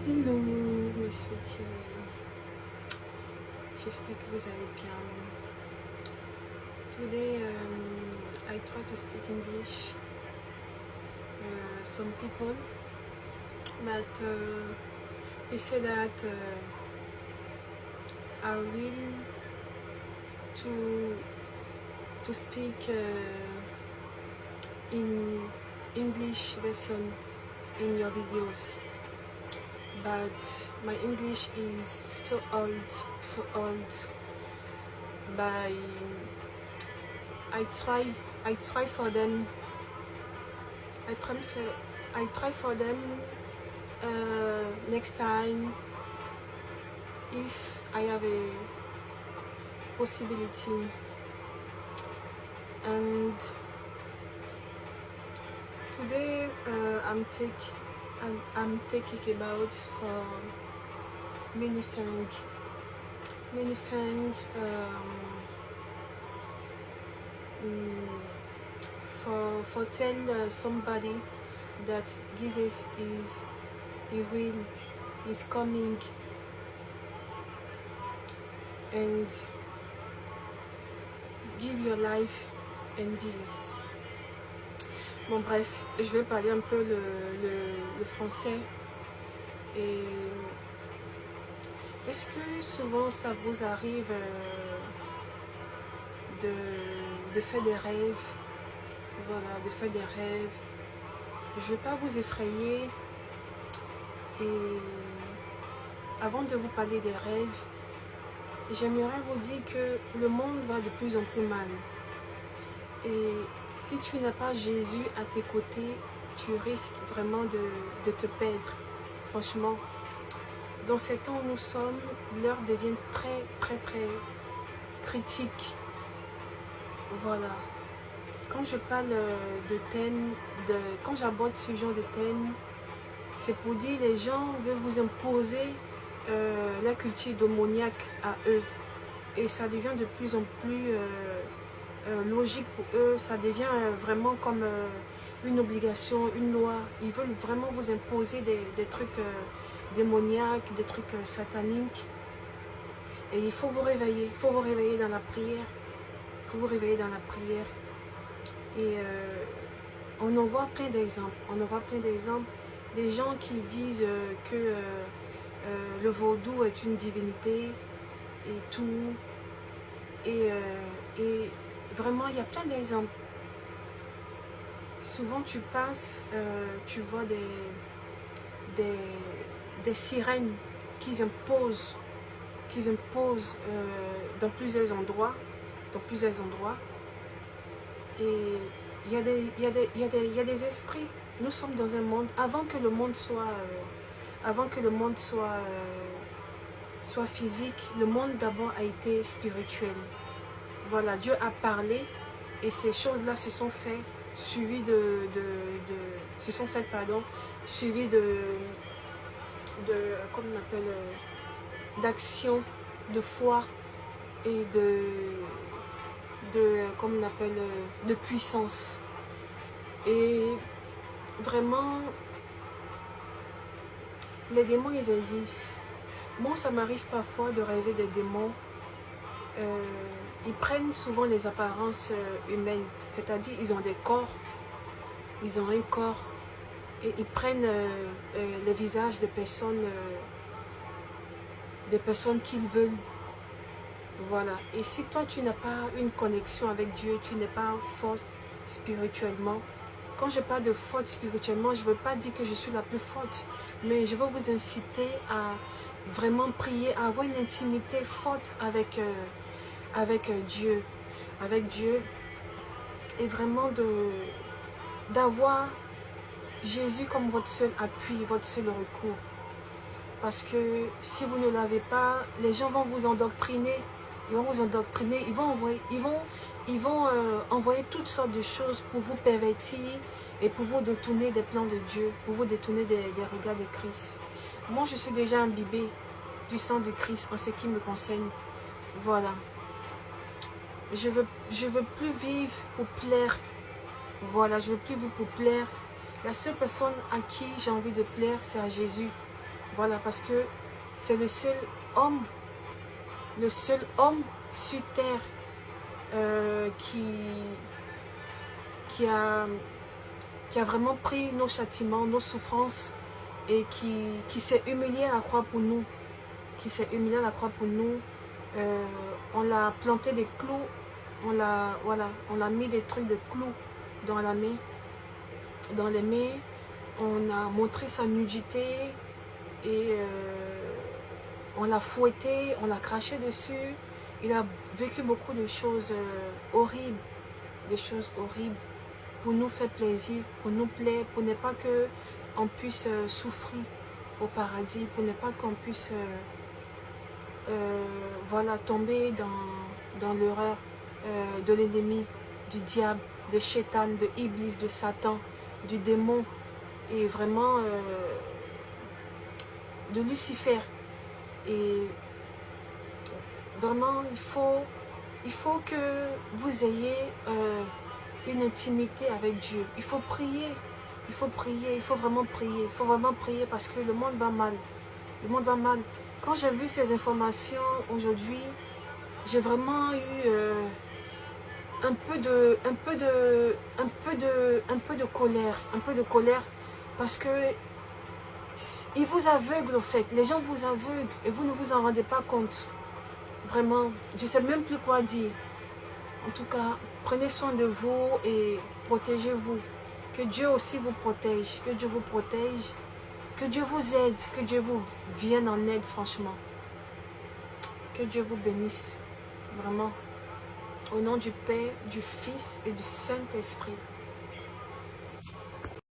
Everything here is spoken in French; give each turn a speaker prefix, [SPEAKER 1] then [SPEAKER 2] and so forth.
[SPEAKER 1] Hello mes sweeties, j'espère que vous allez bien. Today I try to speak English some people, but he said that I will to speak in English version in your videos, but my English is so old, but I try for them. I try for them next time if I have a possibility. And today I'm thinking about for many things. For tell somebody that Jesus is coming, and give your life and Jesus. Bon bref, je vais parler un peu le français. Et est-ce que souvent ça vous arrive de faire des rêves? Voilà, de faire des rêves. Je ne vais pas vous effrayer. Et avant de vous parler des rêves, j'aimerais vous dire que le monde va de plus en plus mal. Et si tu n'as pas Jésus à tes côtés, tu risques vraiment de te perdre. Franchement, dans ces temps où nous sommes, l'heure devient très critique. Voilà. Quand je parle de thème, quand j'aborde ce genre de thème, c'est pour dire les gens veulent vous imposer la culture démoniaque à eux. Et ça devient de plus en plus logique pour eux. Ça devient vraiment comme une obligation, une loi. Ils veulent vraiment vous imposer des trucs démoniaques, des trucs sataniques. Et il faut vous réveiller. Il faut vous réveiller dans la prière. Il faut vous réveiller dans la prière. Et on en voit plein d'exemples. On en voit plein d'exemples. Des gens qui disent que le vaudou est une divinité et tout. Et vraiment, il y a plein d'exemples. Souvent, tu passes, tu vois des sirènes qu'ils imposent dans plusieurs endroits. Et il y a des esprits. Nous sommes dans un monde, avant que le monde soit soit physique, le monde d'abord a été spirituel. Voilà, Dieu a parlé et ces choses-là se sont faites, suivies comme on appelle, d'action, de foi et comme on appelle, de puissance. Et vraiment, les démons, ils existent. Moi, ça m'arrive parfois de rêver des démons. Ils prennent souvent les apparences humaines, c'est-à-dire ils ont des corps, ils ont un corps, et ils prennent les visages des personnes qu'ils veulent. Voilà. Et si toi tu n'as pas une connexion avec Dieu, tu n'es pas forte spirituellement. Quand je parle de forte spirituellement, je ne veux pas dire que je suis la plus forte, mais je veux vous inciter à vraiment prier, à avoir une intimité forte avec Dieu, et vraiment d'avoir Jésus comme votre seul appui, votre seul recours. Parce que si vous ne l'avez pas, les gens vont vous endoctriner. Ils vont vous endoctriner, ils vont envoyer toutes sortes de choses pour vous pervertir et pour vous détourner des plans de Dieu, pour vous détourner des regards de Christ. Moi, je suis déjà imbibée du sang de Christ en ce qui me concerne. Voilà. Je veux plus vivre pour plaire. Voilà, je veux plus vivre pour plaire. La seule personne à qui j'ai envie de plaire, c'est à Jésus. Voilà, parce que c'est le seul homme sur terre qui a vraiment pris nos châtiments, nos souffrances, et qui s'est humilié à la croix pour nous. Qui s'est humilié à la croix pour nous. On l'a planté des clous, on l'a mis des trucs de clous dans la main, dans les mains. On a montré sa nudité et on l'a fouetté, on l'a craché dessus. Il a vécu beaucoup de choses horribles, des choses horribles pour nous faire plaisir, pour nous plaire, pour ne pas que on puisse souffrir au paradis, pour ne pas qu'on puisse voilà, tomber dans l'erreur de l'ennemi, du diable, de Shaitan, de Iblis, de Satan, du démon et vraiment de Lucifer. Et vraiment il faut que vous ayez une intimité avec Dieu. Il faut prier, il faut prier, il faut vraiment prier, il faut vraiment prier parce que le monde va mal. Le monde va mal. Quand j'ai vu ces informations aujourd'hui, j'ai vraiment eu un peu de colère, parce que ils vous aveuglent au fait. Les gens vous aveuglent et vous ne vous en rendez pas compte. Vraiment, je ne sais même plus quoi dire. En tout cas, prenez soin de vous et protégez-vous. Que Dieu aussi vous protège, que Dieu vous protège, que Dieu vous aide, que Dieu vous vienne en aide franchement. Que Dieu vous bénisse, vraiment. Au nom du Père, du Fils et du Saint-Esprit.